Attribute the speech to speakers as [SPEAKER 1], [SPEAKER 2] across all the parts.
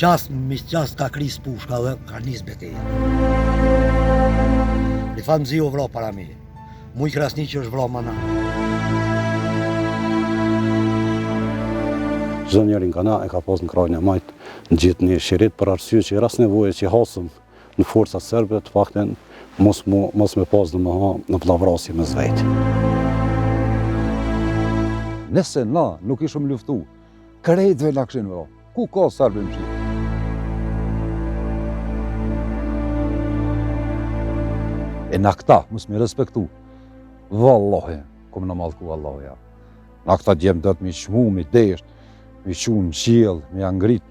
[SPEAKER 1] qast ka kris pushka dhe ka nis beteja. Rifat Mziu vro para me, muj Krasniqi është vro mana.
[SPEAKER 2] Çdo njeri nga na e ka pas në krajin e majt në gjithë një shirit për arsye që ras nevoje që hasëm në forca serbe të fakten mos me pas në vllavrasje me zvejt.
[SPEAKER 3] Nëse na nuk ishëm luftu, krejtve na kishin vro. Ku ka serbe më shqip? E na këta mos me respektu. Vallahi, kom në mallku vallahi ja. Na këta djem do të mi shmu, mi desht, mi qunë në qiell, mi angrit,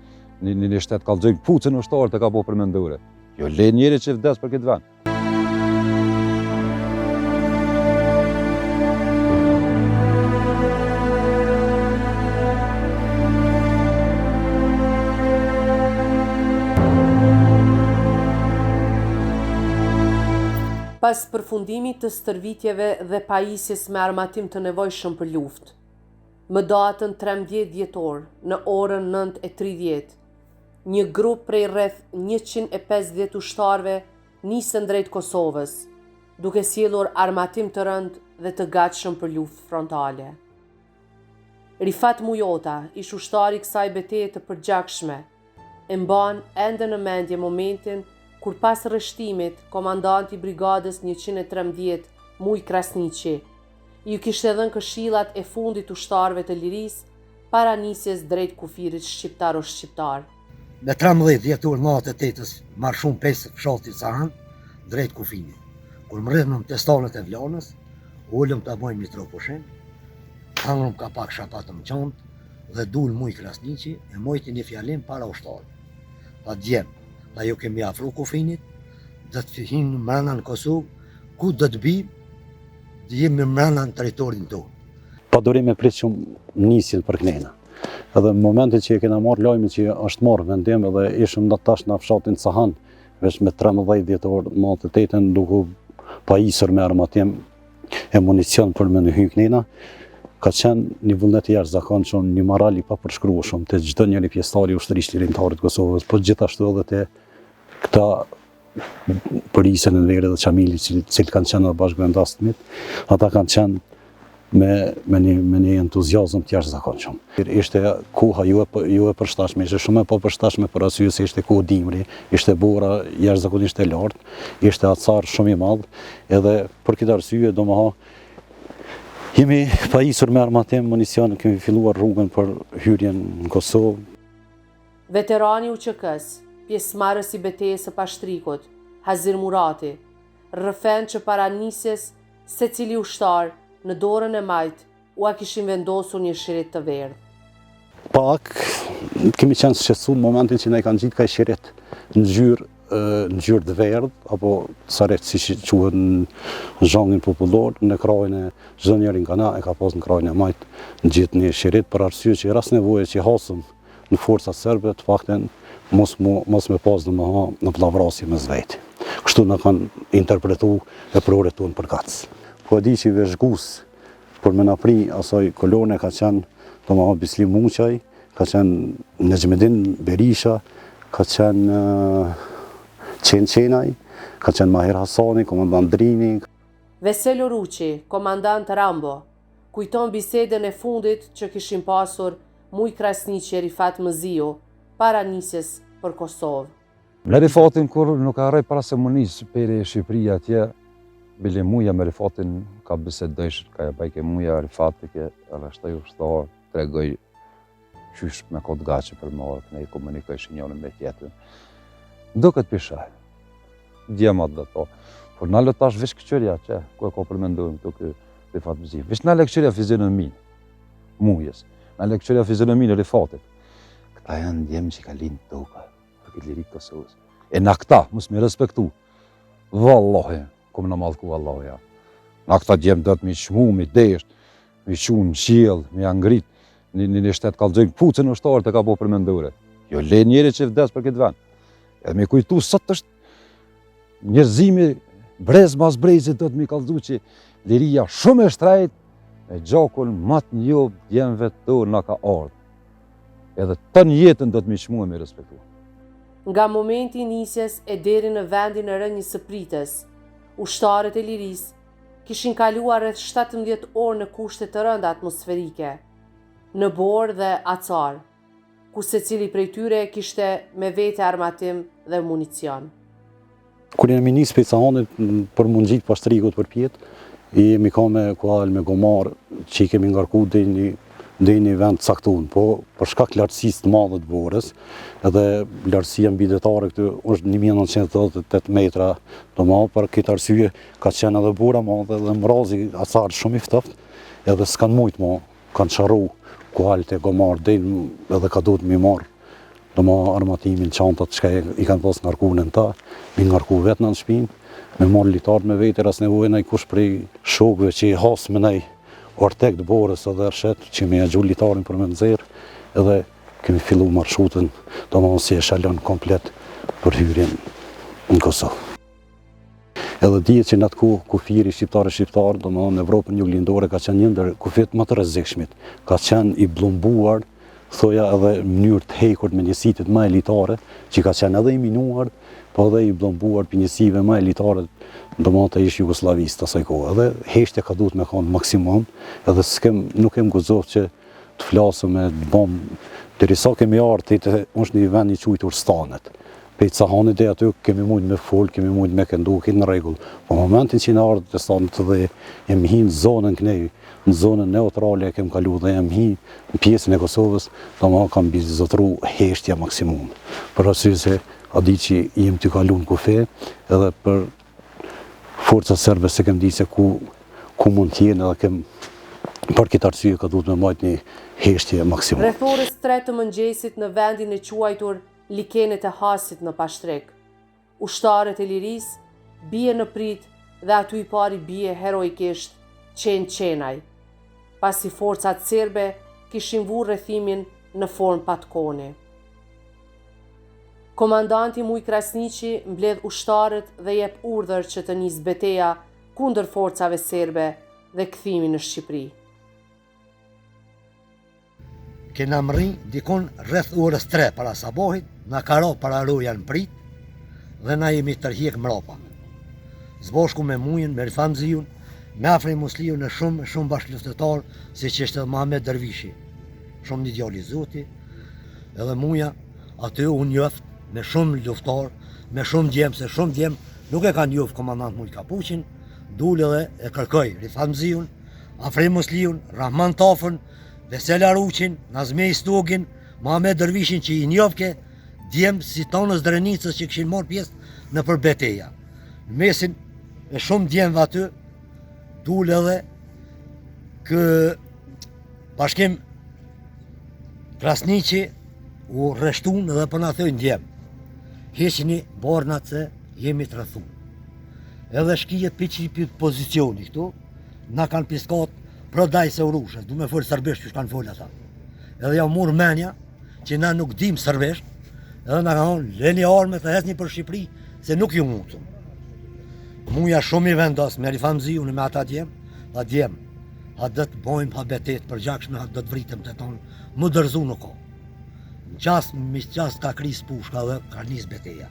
[SPEAKER 3] një shtet kallxojnë pucën ushtarë të ka po përmendore. Jo le njeri që vdes për këtë vend.
[SPEAKER 4] Pas përfundimit të stërvitjeve dhe pajisjes me armatim të nevojshëm për luftë, më datën 13 dhjetor në orën 9:30, një grup prej rreth 150 ushtarëve nisën drejt Kosovës, duke sjellur armatim të rënd dhe të gatshëm për luftë frontale. Rifat Mujota, ish ushtari i kësaj betejë të përgjakshme, e mban ende në mendje momentin kur pas rreshtimit, komandanti i brigadës 113 Muj Krasniqi ju kishte dhënë këshillat e fundit ushtarëve të lirisë para nisjes drejt kufirit shqiptar.
[SPEAKER 1] Në 13 dhjetor natë të 8-s marshum 5 fshatit Sahan drejt kufinit. Kur më rrëdhëm të stalët e Vlanës, ullëm të bojmë Mitroposhen, hangëm ka pak shapat më qantë dhe dul Muj Krasniqi e mojti një fjalim para ushtarë. Pa djem, ta ju kemi afru kufinit, dhe të fihin në mrena në Kosovë, ku dhe të bim, dhe jemi mrena në teritorin tonë.
[SPEAKER 2] Pa dorim e prit shumë nisin për knena. Edhe në momentin që e kena marrë lajmi që është marrë vendim edhe ishëm në tash në fshatin Sahan, veç me 13 dhjetor natë të 8-ën duke pajisur me armatim e municion për me në hy knena, ka qenë një vullnet i jashtëzakonshëm, një moral i papërshkrueshëm te çdo njeri pjesëtar i ushtrisë lirimtare të Kosovës, por gjithashtu edhe te këta policën e Verë dhe Çamili, cilët kanë qenë bashkëvendas të mit, ata kanë qenë me një entuziazëm të jashtëzakonshëm. Ishte koha ju e përshtatshme, ishte shumë e papërshtatshme për arsye se ishte kohë dimri, ishte bura jashtëzakonisht e lartë, ishte acar shumë i madh, edhe për këtë arsye domethënë jemi pajisur me armatim, municion, kemi filluar rrugën për hyrjen në Kosovë.
[SPEAKER 4] Veterani UÇK-s, pjesëmarrës i betejës së Pashtrikut, Hazir Murati, rrëfen që para nisjes secili ushtar në dorën e majt ua kishin vendosur një shirit të verdh.
[SPEAKER 2] Pak kemi qenë shqetësuar në momentin që ne kanë gjitë ka shirit në ngjyrë të verdh apo saret si quhet në zhangin popullor, në krajin e çdo njeri nga na e ka pas në krajin e majt në gjithë një shirit për arsye që ras nevoje që hasëm në forca serbe të fakten mos me pas në vllavrasje me zvejt. Kështu na kanë interpretuar veproret tonë për kac. Po e di që veshgus për me na pri asaj kolone ka qenë domethënë Bislim Muçaj, ka qenë Nexhmedin Berisha, ka qenë Qenqenaj, ka qenë Maher Hasani, komandant Drini.
[SPEAKER 4] Veselo Ruçi, komandant Rambo, kujton bisedën e fundit që kishin pasur Muj Krasniqi e Rifat Mziu para nisjes për Kosovë.
[SPEAKER 3] Në Rifatin kur nuk arrej para se më nis pere Shqipëria atje, bile Muja me Rifatin ka bisedojsh, ka ja bajke Muja Rifati ke arreshtoj ushtar, tregoj qysh me kod gaçe për marrë, ne i komunikojshin njërin me tjetrin. Do këtë pishaj, djemat dhe to. Por në alë tash vesh këqërja që, ku e ka përmendojmë këtu kë Rifat Mziu. Vesh në alë këqërja fizionomin, Mujës, në alë këqërja fizionomin e Rifatit. Këta janë djemë që ka linë toka, për këtë lirik Kosovës. E na këta, mos me respektu. Vallahi, kom në mallku Allahu ja. Na këta djemë do të mi shmu, mi desht, mi qunë në qiell, mi angrit, një shtet kallxojnë pucën ushtarë të ka po përmendore. Jo le njeri që vdes për këtë vend. Edhe me kujtu sot është njerëzimi brez mas brezit do të mi kallxu që liria shumë e shtrejt me gjakun mat njob djemve të na ka ardhur. Edhe të jetën do të mi shmu e mi respektu.
[SPEAKER 4] Nga momenti i nisjes e deri në vendin e rënjës së pritës, ushtarët e lirisë kishin kaluar rreth 17 orë në kushte të rënda atmosferike, në Borë dhe Acar, ku secili prej tyre kishte me vete armatim dhe municion.
[SPEAKER 2] Kur jemi nisë prej Cahanit për mund gjitë pastrikut për pjetë, jemi ka me kual me gomar që i kemi ngarku dhe një vend caktun, po për shkak lartësisë të madhe të Borës, edhe lartësia mbidetare këtu është 1988 metra, për këtë arsye ka qenë edhe Bora madhe dhe mrazi Acar shumë i ftoftë, edhe s'kan mujt mo, kanë qarru kualët e gomar edhe ka duhet mi marrë armatimin, çantat që i kanë pas ngarku në ta, mi ngarku vetë në shpinë, me marrë litarët me vete, as nevojë nëj kush prej shokëve që i hasë me nej ortek të Borës edhe Arshet, që me gjull litarin për me nëzirë, edhe kemi fillu marshutën, si e shalon komplet për hyrjen në Kosovë. Edhe dihet që në atë kufiri shqiptar, në Evropën juglindore ka qenë një ndër kufit më të rrezikshmit, ka qenë i blumbuar, thoja edhe mënyrë të hekur me njësitit më elitare, që ka qenë edhe i minuar, po edhe i blumbuar për njësive më elitare, të ishë Jugoslavisë të asaj kohë. Edhe heshtja ka duhet me kanë maksimum, edhe nuk kem guzohë që të flasëm me të bom, derisa kemi artë, është një vend një qujtur stanet. Pejtë Cahanit dhe aty kemi mujtë me folë, kemi mujtë me këndu, këtë në regullë. Po momentin që në ardhë të stanet dhe jem hi në zonën kënej, në zonën neutrale kem kalu dhe jem hi në pjesën e Kosovës, kam bizotru heshtja maksimum. Për arsye se a di që jem të kalu në kufe, edhe për forcat serbe se kem di se ku mund t'jenë edhe kem për këtë arsye ka duhet me majtë një heshtje maksimum.
[SPEAKER 4] Rreth orës 3 të mëngjesit në vendin e quajtur Likenet e Hasit në Pashtrek, ushtarët e lirisë bie në prit dhe aty i pari bie heroikisht Qenaj, pasi forcat serbe kishin vurë rrethimin në formë patkone. Komandanti Muj Krasniqi mbledh ushtarët dhe jep urdhër që të nisë betejë kundër forcave serbe dhe kthimi në Shqipëri.
[SPEAKER 1] Kena mri dikon rreth orës 3 para sabahit, na karo para roja në prit dhe na jemi tërhiq mrapa. Zbashku me Mujën, me Rifan Ziun, me Afri Musliu në shumë bashkëluftëtar, si që ishte Mohamed Dervishi, shumë një djali Zoti, edhe Muja aty u njoft me shumë luftar, me shumë djemë, se shumë djemë nuk e ka njoft komandant Muj Kapuqin, dule dhe e kërkoj Rifan Ziun, Afri Musliun, Rahman Tafën, Vesel Aruqin, Nazmej Stogin, Mohamed Dervishin që i njofke, djemë si tonës Drenicës që këshin marrë pjesë në përbeteja. Në mesin e shumë djemëve aty, dule dhe kë bashkim Krasniqi u rreshtun dhe për në thëjnë djemë. Heqini bornat se jemi të rëthun. Edhe shkijet për pozicioni këtu, na kanë piskat prodaj se u rushës, du me folë sërbesht që shkanë folë ata. Edhe ja murë menja që na nuk dim sërbesht, edhe na ka thonë, leni arme të hesni për Shqipëri, se nuk ju mundëm. Muja shumë i vendos me Rifan Ziun me ata djemë, a djemë, a dhe të bojmë ha betet për gjakshme, a dhe të vritëm të tonë, më dërzu nuk o. Në qas ka kris pushka dhe ka njës beteja.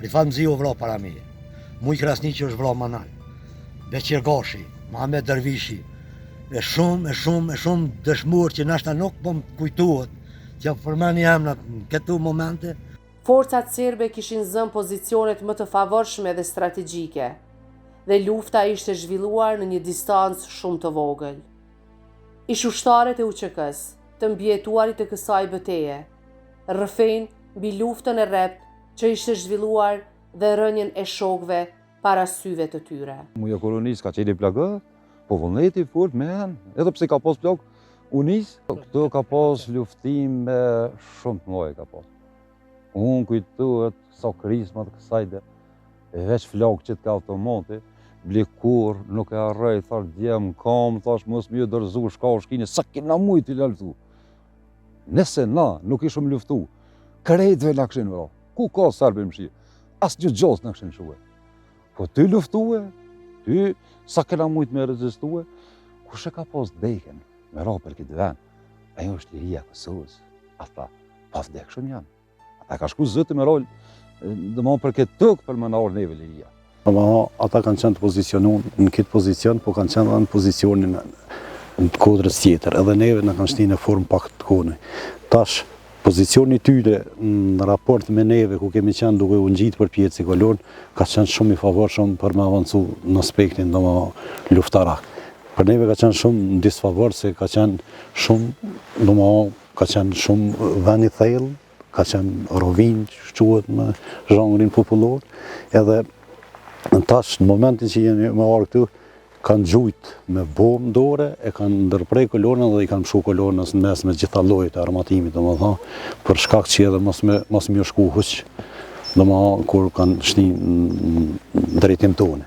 [SPEAKER 1] Rifan Ziu vro para meje, Muj Krasniqi është vro Manal, Beqir Gashi, Mohamed Dervishi, e shumë dëshmur që nashta nuk po më kujtuhet, që përmeni emnat në këtu momente.
[SPEAKER 4] Forcat serbe kishin zënë pozicionet më të favorshme dhe strategjike, dhe lufta ishte zhvilluar në një distancë shumë të vogël. Ish ushtarët e UÇK-s, të mbjetuarit të kësaj betejë, rrëfejnë mbi luftën e rrept që ishte zhvilluar dhe rënien e shokëve para syve të tyre.
[SPEAKER 3] Muja kolonis ka qeni plagë, po vullneti fort men, edhe pse ka pas plak unis, këto ka pas luftim me shumë të mëdha ka pas. Unë kujtohet sa krismat kësajde, e veç flak që t'ka automati, blikur, nuk e arrej, thash djem, kam, thash mos më dërzu, shka o shkine, sa kena mujt i laltu. Nese na nuk ishëm luftu, krejtve na këshin vëra, ku ka serbe më shi, as një gjos na këshin shuhe. Po ty luftue, ty sa kena mujt me rezistue, kush e ka pas deken me ra për këtë vend, ajo është liria Kosovës, ata pa vdekshëm janë. A ka shku zëti me rol, dhe më për këtë tëk për më në orë neve liria.
[SPEAKER 2] Ata kanë qenë të pozicionuar në këtë pozicion, po kanë qenë edhe në pozicionin në kodrës tjetër, edhe neve në kanë shti në formë pak të kone. Tash, pozicioni tyre në raport me neve, ku kemi qenë duke u ngjitë për pjesë kolon, ka qenë shumë i favorshëm për me avancu në aspektin do më luftarak. Për neve ka qenë shumë disfavor, se ka qenë shumë, do më ka qenë shumë vend i thellë, ka qenë rovin, që quhet me zhangrin popullor, edhe tash në momentin që jemi me arë këtu, kanë gjujt me bomë dore, e kanë ndërprej kolonën dhe i kanë mshu kolonës në mes me gjitha llojet e armatimit, do më tha, për shkak që edhe mos më shku huq, do më kur kanë shni në drejtim tonë.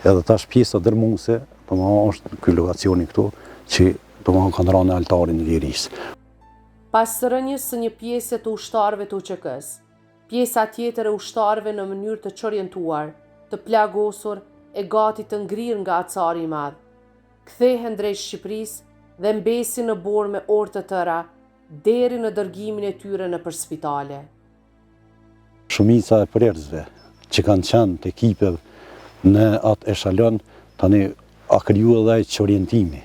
[SPEAKER 2] Edhe tash pjesa dërmuese, do më është ky lokacioni këtu, që do më kanë rënë në altarin e lirisë.
[SPEAKER 4] Pas rënjes së një pjese të ushtarëve të UÇK-s, pjesa tjetër e ushtarëve në mënyrë të çorientuar, të plagosur e gati të ngrirë nga acari i madh, kthehen drejt Shqipërisë dhe mbesin në borë me orë të tëra, deri në dërgimin e tyre nëpër spitale.
[SPEAKER 2] Shumica e prerësve që kanë qenë të ekipeve në atë eshalon, tani a kriju edhe ai çorientimi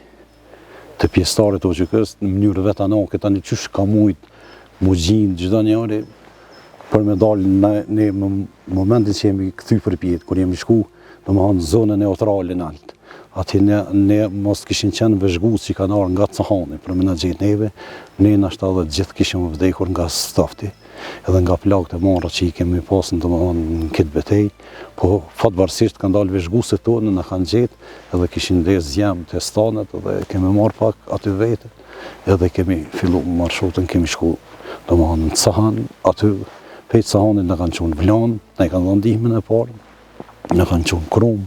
[SPEAKER 2] të pjesëtarëve të UÇK-s në mënyrë vetanake, tani qysh ka mujt mu gjinë çdo njëri për me dalë në momentin që jemi kthy përpjet, kur jemi shku do më hanë zonën neutrale në altë. Ati ne mos kishin qenë vëzhgues që kanë arë nga Cahani për me në gjetë neve, ne nashta dhe gjithë kishim vdekur nga stafti, edhe nga plagët e marra që i kemi pasën do më hanë në këtë betej, po fatbarësisht kanë dalë vëzhguesit tonë në kanë gjetë, edhe kishin dhe zjemë të stanet, edhe kemi marrë pak aty vete, edhe kemi fillu marshotën, kemi shku do më hanë në Cahan, aty pejtë Cahanit në kanë qunë Vlan, ne kanë dhe ndihmën e parë, në kanë qunë Krum,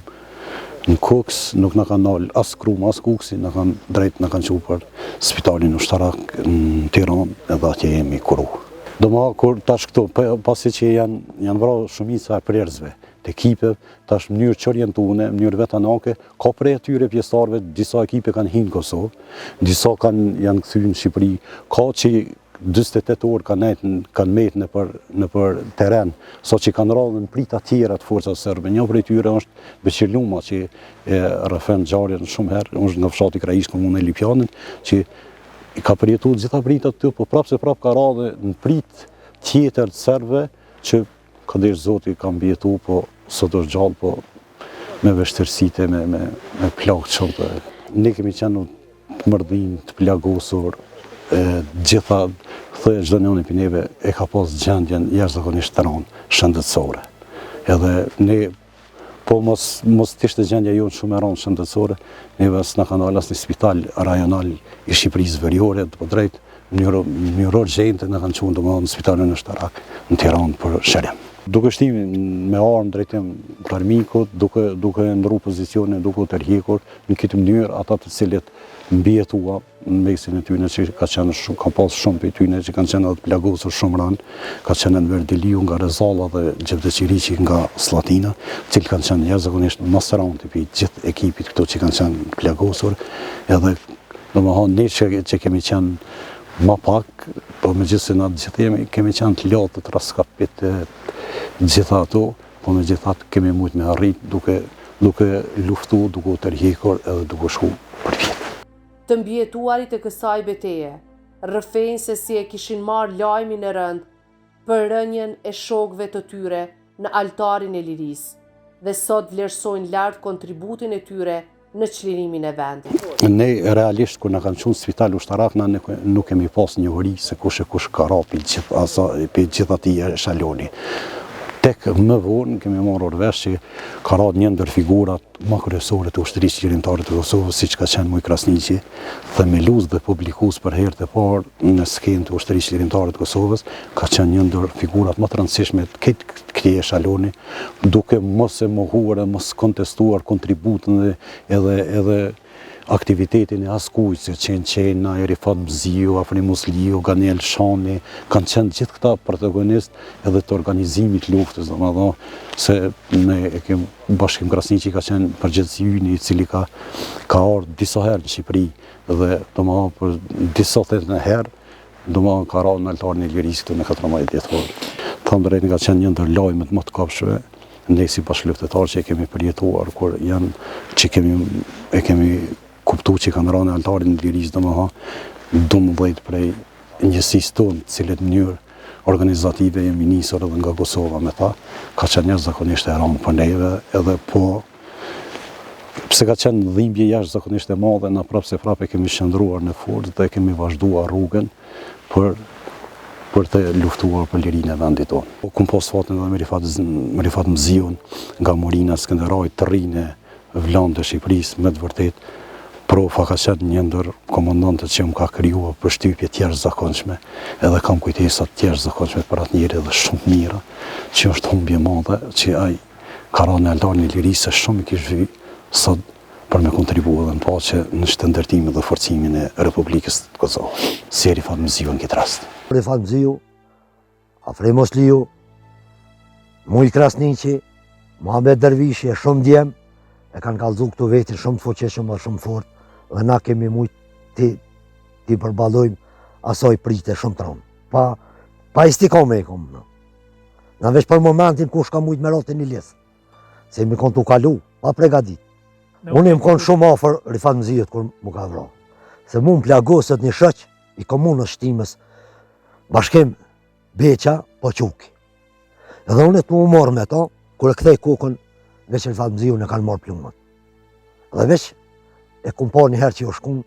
[SPEAKER 2] në Koks, nuk në kanë nalë as Krum, as Koksi, në kanë drejt në kanë qunë për spitalin ushtarak në Tiranë, edhe atje jemi kuru. Do më kur tash këtu, pasi që janë vrarë shumica e prerësve të ekipeve, tash mënyrë çorientuane, mënyrë vetanake, ka prej atyre pjesëtarëve, disa ekipe kanë hinë në Kosovë, disa janë kthyer në Shqipëri, ka që 48 orë kanë metë në për teren, sa që kanë radhën prita tjera të forcat serbe. Një prej tyre është Beqir Luma, që e rrëfen ngjarjen shumë herë, është nga fshati Krajish, komunë e Lipjanit, që i ka përjetuar gjitha pritat të, po prapë ka radhë në prit tjetër të serbe, që ka desh Zoti ka mbjetu, po sot është gjallë, po me vështirësitë, me plagë çonte. Ne kemi qenë të mërdhin, të plagosur, gjitha thëjë çdo njëri prej neve e ka pas gjendjen jashtëzakonisht të rëndë shëndetësore. Edhe ne, po mos t'ishte gjendja jonë shumë e rëndë shëndetësore, neve s'na kanë dalë as në spital rajonal i Shqipërisë Veriore, po drejt miror gjente na kanë çuar domosdoshmë në spitalin ushtarak në Tiranë për shërim. Duke shtimin me armë drejtim të armikut, duke ndru pozicionin, duke u tërhekur në këtë mënyrë ata të cilët mbijetua në mesin e tyre që ka pas shumë për tyre që kanë qenë edhe të plagosur shumë rënë, ka qenë në Verdiliu nga Rezalla dhe Gjevdeqiriqi nga Slatina, cilë kanë qenë jashtëzakonisht masteranti për gjithë ekipit këto që kanë qenë plagosur, edhe domethënë ne që kemi qenë ma pak, po me gjithë se na gjithë kemi qenë të latë të raskapit gjitha ato, po me gjithat kemi mujt me arrit duke luftu, duke u tërhekur edhe duke shku për vjetë.
[SPEAKER 4] Të mbjetuarit e kësaj beteje, rrëfejnë se si e kishin marrë lajmin e rënd për rënjen e shokëve të tyre në altarin e lirisë, dhe sot vlerësojnë lartë kontributin e tyre në çlirimin e vendit.
[SPEAKER 2] Ne realisht kur na kanë çuar në spital ushtarak, na nuk kemi pas njohuri se kush ka rapi gjithë atij shaloni. Tek më vonë kemi marrë vesh që ka radhë një ndër figurat më kryesore të ushtrisë qeveritare të Kosovës, siç ka qenë Muj Krasniqi, themelues dhe publikues për herë të parë në skenë të ushtrisë qeveritare të Kosovës, ka qenë një ndër figurat më të rëndësishme të këtij shaloni, duke mos e mohuar dhe mos kontestuar kontributin edhe aktivitetin e askujt, se Qenë, Rifat Bziu, Afrim Musliu, Ganel Shani, kanë qenë gjithë këta protagonist edhe të organizimit luftës, domethënë se ne Bashkim Krasniqi ka qenë përgjithësi yni i cili ka ardhur disa herë në Shqipëri dhe domethënë për disa herë, domethënë ka ardhur në altarin e lirisë këtu në 14 dhjetor. Thonë drejt nga qenë një ndër lajmet më të kapshme, ne si bashkëluftëtar që e kemi përjetuar, kur janë që kemi kuptu që kanë rënë altarin në lirisë, domethënë 12 prej njësisë tonë, cilët në mënyrë organizative jemi nisur edhe nga Kosova me ta, ka qenë jashtëzakonisht e rëndë për neve, edhe po pse ka qenë dhimbje jashtëzakonisht e madhe, na prapë kemi shndruar në forcë dhe kemi vazhduar rrugën për të luftuar për lirinë e vendit tonë. Kum pas fatin edhe me Rifat Mziun, nga Morina Skënderaj, të rrinë e Vllanë të Shqipërisë, me të vërtet, Profa ka qenë një ndër komandantët që më ka krijuar përshtypje të jashtëzakonshme, edhe kam kujtesa të jashtëzakonshme për atë njeri dhe shumë mira, që është humbje madhe, që ai ka rënë në altarin e lirisë, shumë i kishte sot për me kontribuar edhe në paqe në shndërtimin dhe forcimin e Republikës të Kosovës. Si Rifat Mziu në këtë rast.
[SPEAKER 1] Rifat Mziu, Afrim Osliu, Mujl Krasniqi, Muhamet Dervishi e shumë djem, e kanë kallëzu këtu vetin shumë të fuqishëm dhe shumë fort, dhe na kemi mujt ti përballojmë asoj prite shumë të rëndë. Pa istikome e kom. Na veç për momentin kush ka mujt me rotin një lesë, se mi kon t'u kalu, pa pregadit. Unë im kon shumë afër Rifat Mziut kur mu ka vra. Se mu më plagosët një shëq i komunës shtimës Bashkim Beqa po Quki. Edhe unë të mu morë me ta, kur e kthej kokën, veç Rifat Mziu në kanë marë plumët. Dhe veç e kum pa një herë që jo shkun,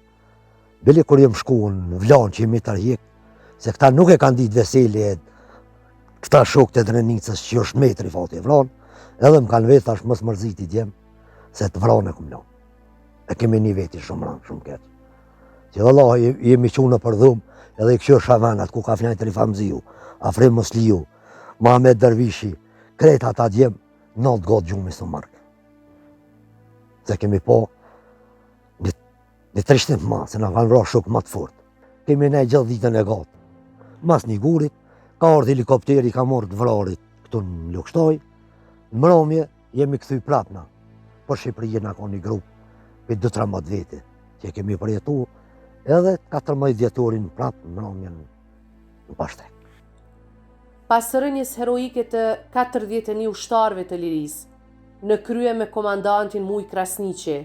[SPEAKER 1] bili kur jem shku në Vllanë që jemi tërhjek, se këta nuk e kanë ditë veseli e këta shok të Drenicës që është metri fati e Vllanë, edhe më kanë vetë tash mos mërziti djem, se të vranë e kum lanë. E kemi një veti shumë ranë, shumë keq. Që Allah jemi qunë për dhumë, edhe i këshur shavanat ku ka fnajt Rifat Mziu, Afrim Osliu, Muhamet Dervishi, krejt ata djem, 9 gotë gjumë i së markë. Se kemi po një trishtim ma, se na kanë vra shok ma të fort. Kemi ne gjithë ditën e gatë. Mas një gurit, ka ardhë helikopteri, ka morë të vrarit këtu në Lukështoj, në mbrëmje jemi këthy prapna. Për Shqipëri na ka një grupë për 2-13 vete që kemi përjetu, edhe 14 vjetorin prapë në mbrëmje në Pashtek.
[SPEAKER 4] Pas rënjes heroike të 41 ushtarëve të lirisë, në krye me komandantin Mujl Krasniqi,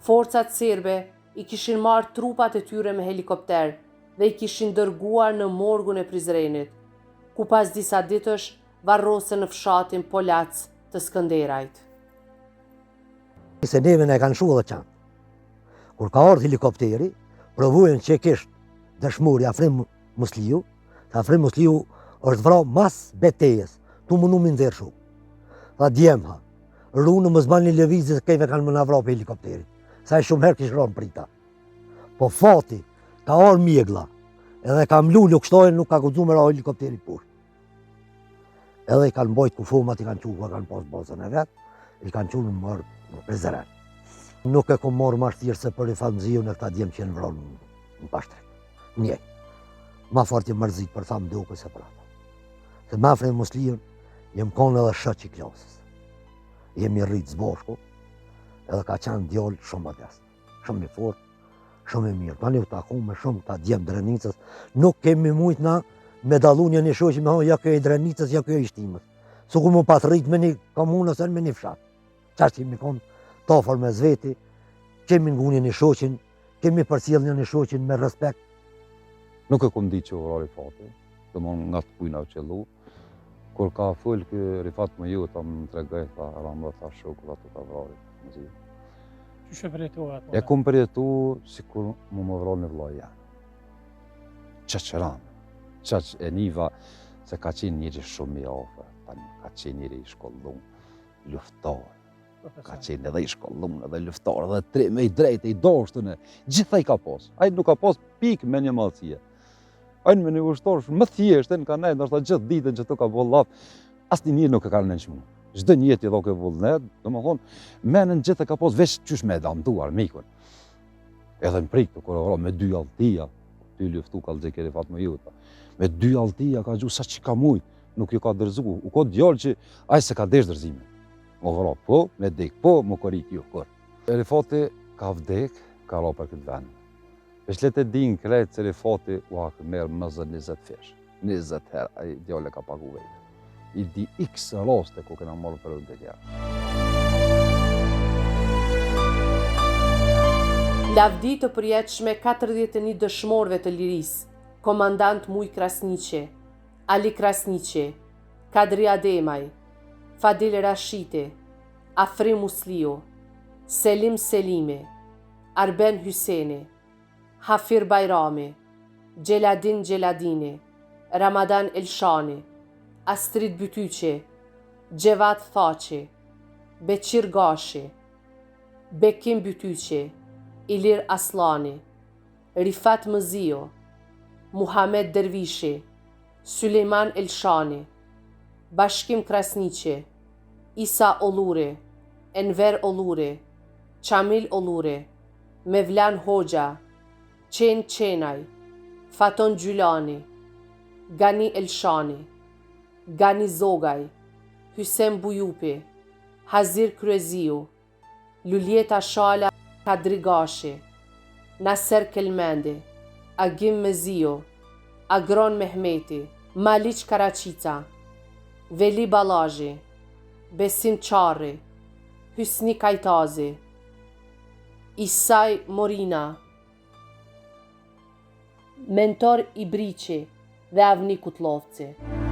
[SPEAKER 4] forcat serbe i kishin marrë trupat e tyre me helikopter dhe i kishin dërguar në morgun e Prizrenit, ku pas disa ditësh varrosën në fshatin Polac të Skënderajt.
[SPEAKER 1] Se neve ne kanë shu edhe qanë. Kur ka ardhë helikopteri, provujen që kishtë dëshmuri Afrim Osliu, se Afrim Osliu është vra mas betejes, tu më numin dherë shumë. Tha djemha, runë më zban një levizit se kejve kanë më navra për helikopterit. Sa e shumë herë kishë rënë prita. Po fati, ka orë mjegla, edhe ka mlu Lukështojnë, nuk ka guxu me ra helikopterit poshtë. Edhe i kanë mbojt kufumat, i kanë quha, kanë pas bazën e vetë, i kanë qunë në mërë në Prizren. Nuk e kom morë mashtirë se për Rifat Mziu në këta djemë që në vronë në Pashtrek. Njej. Ma fort i mërzit për thamë duke se për ata. Se me Afrim Osliun, jem konë edhe shëq i klasës. Jemi rritë zbashku, edhe ka qenë djallë shumë modest, shumë i fort, shumë i mirë. Tani u taku me shumë ta djemë Drenicës, nuk kemi mujt na me dalu një shoqi me ja kjo e Drenicës, ja kjo e shtimës. Su ku mu pat rritë me një komunës e me një fshat. Qash kemi konë tafër me zveti, kemi nguni një shoqin, kemi përcjell një shoqin me respekt.
[SPEAKER 3] Nuk e kom di që vrari Rifati, dhe mon nga të kujna u qellu. Kur ka full kë Rifat Mziu, ta më tregoj, tha Rambo, tha shoku, tha të ka vrari Mziu.
[SPEAKER 5] Që përjetua ato?
[SPEAKER 3] E kom përjetu si kur më vroni vllaja. Qaqëran, qaq e niva, se ka qenë njëri shumë i afër, tani ka qenë njëri i shkollum, luftar. Ka qenë edhe i shkollum, edhe luftar, edhe me i drejtë, i doshtën e, gjitha i ka pas. Ai nuk ka pas pikë me një mallësie. Ai me një ushtar më thjesht, në ka nejtë, nështë gjithë ditën që të ka bëllë lap, asë një nuk e ka në nënqmu. Çdo njëti do ke vullnet, domethënë, menën gjithë e ka pas veç qysh me damtuar mikun. Edhe në prik të kur me 2 alltia, ty luftu kallxheki Rifat Mziu. Me 2 alltia ka gju sa që ka mujt, nuk ju ka dërzu. U ka djalë që ai se ka desh dërzimin. Më vra po, me dek po, më korit ju kur. Rifati ka vdek, ka ra për këtë vend. Veç le të din krejt se Rifati u ka merr më zë 20 fish. 20 herë ai djalë ka pagu vetë. i di X raste ku kena marrë për të tjera.
[SPEAKER 4] Lavdi të përjetshme 41 dëshmorëve të lirisë, komandant Muj Krasniqi, Ali Krasniqi, Kadri Ademaj, Fadil Rashiti, Afrim Musliu, Selim Selimi, Arben Hyseni, Hafir Bajrami, Gjeladin Gjeladini, Ramadan Elshani, Astrid Bytyqi, Gjevat Thaçi, Beqir Gashi, Bekim Bytyqi, Ilir Aslani, Rifat Mëzio, Muhamet Dervishi, Süleyman Elshani, Bashkim Krasniqi, Isa Olluri, Enver Olluri, Çamil Olluri, Mevlan Hoxha, Qen Qenaj, Faton Gjylani, Gani Elshani, Gani Zogaj, Hysem Bujupi, Hazir Kryeziu, Luljeta Shala Kadri Gashi, Naser Kelmendi, Agim Mezio, Agron Mehmeti, Maliq Karaqica, Veli Balaji, Besim Qarri, Hysni Kajtazi, Isaj Morina, Mentor Ibriqi dhe Avni Kutlovci.